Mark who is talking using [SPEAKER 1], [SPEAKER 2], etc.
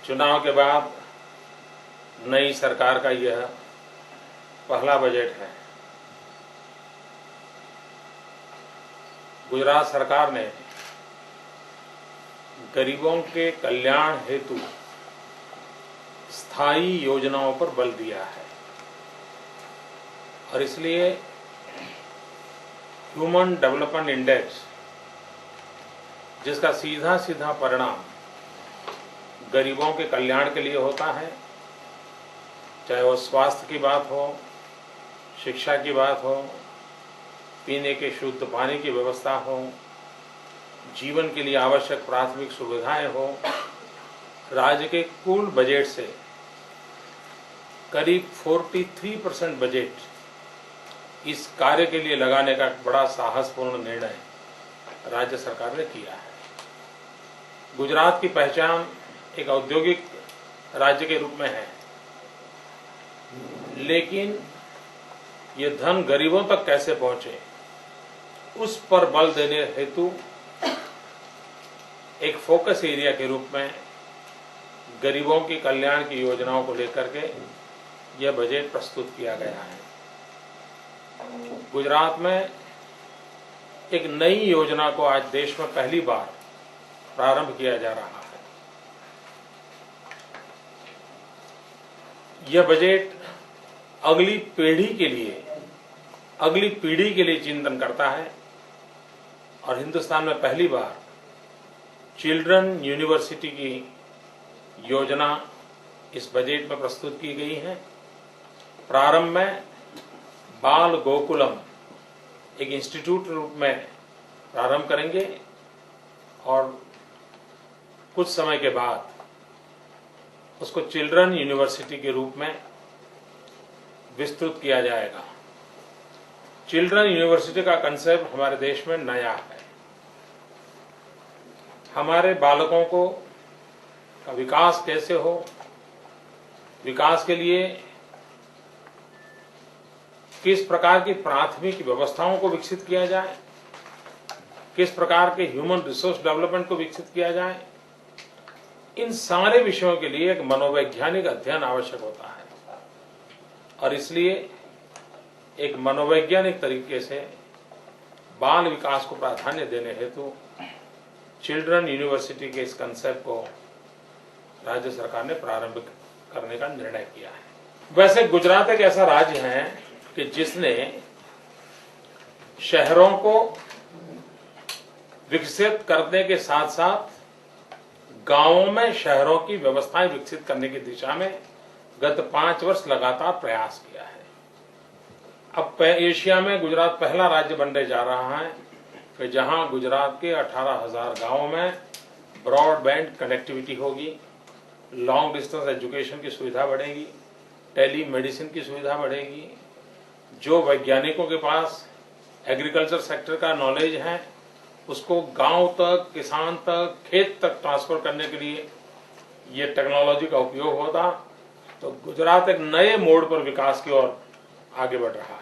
[SPEAKER 1] चुनाव के बाद नई सरकार का यह पहला बजट है। गुजरात सरकार ने गरीबों के कल्याण हेतु स्थायी योजनाओं पर बल दिया है और इसलिए ह्यूमन डेवलपमेंट इंडेक्स, जिसका सीधा सीधा परिणाम गरीबों के कल्याण के लिए होता है, चाहे वो स्वास्थ्य की बात हो, शिक्षा की बात हो, पीने के शुद्ध पानी की व्यवस्था हो, जीवन के लिए आवश्यक प्राथमिक सुविधाएं हो, राज्य के कुल बजट से करीब 43% बजट इस कार्य के लिए लगाने का बड़ा साहसपूर्ण निर्णय राज्य सरकार ने किया है। गुजरात की पहचान एक औद्योगिक राज्य के रूप में है, लेकिन ये धन गरीबों तक कैसे पहुंचे, उस पर बल देने हेतु एक फोकस एरिया के रूप में गरीबों की कल्याण की योजनाओं को लेकर के यह बजट प्रस्तुत किया गया है। गुजरात में एक नई योजना को आज देश में पहली बार प्रारंभ किया जा रहा है। यह बजट अगली पीढ़ी के लिए चिंतन करता है और हिंदुस्तान में पहली बार चिल्ड्रन यूनिवर्सिटी की योजना इस बजट में प्रस्तुत की गई है। प्रारंभ में बाल गोकुलम एक इंस्टीट्यूट रूप में प्रारंभ करेंगे और कुछ समय के बाद उसको चिल्ड्रन यूनिवर्सिटी के रूप में विस्तृत किया जाएगा। चिल्ड्रन यूनिवर्सिटी का कंसेप्ट हमारे देश में नया है। हमारे बालकों को का विकास कैसे हो, विकास के लिए किस प्रकार की प्राथमिक व्यवस्थाओं को विकसित किया जाए, किस प्रकार के ह्यूमन रिसोर्स डेवलपमेंट को विकसित किया जाए, इन सारे विषयों के लिए एक मनोवैज्ञानिक अध्ययन आवश्यक होता है और इसलिए एक मनोवैज्ञानिक तरीके से बाल विकास को प्राधान्य देने हेतु चिल्ड्रन यूनिवर्सिटी के इस कंसेप्ट को राज्य सरकार ने प्रारंभ करने का निर्णय किया है। वैसे गुजरात एक ऐसा राज्य है कि जिसने शहरों को विकसित करने के साथ साथ गांवों में शहरों की व्यवस्थाएं विकसित करने की दिशा में गत 5 वर्ष लगातार प्रयास किया है। अब एशिया में गुजरात पहला राज्य बनने जा रहा है कि जहां गुजरात के 18,000 गांवों में ब्रॉडबैंड कनेक्टिविटी होगी, लॉन्ग डिस्टेंस एजुकेशन की सुविधा बढ़ेगी, टेली मेडिसिन की सुविधा बढ़ेगी। जो वैज्ञानिकों के पास एग्रीकल्चर सेक्टर का नॉलेज है उसको गांव तक, किसान तक, खेत तक ट्रांसफर करने के लिए ये टेक्नोलॉजी का उपयोग होता, तो गुजरात एक नए मोड़ पर विकास की ओर आगे बढ़ रहा है।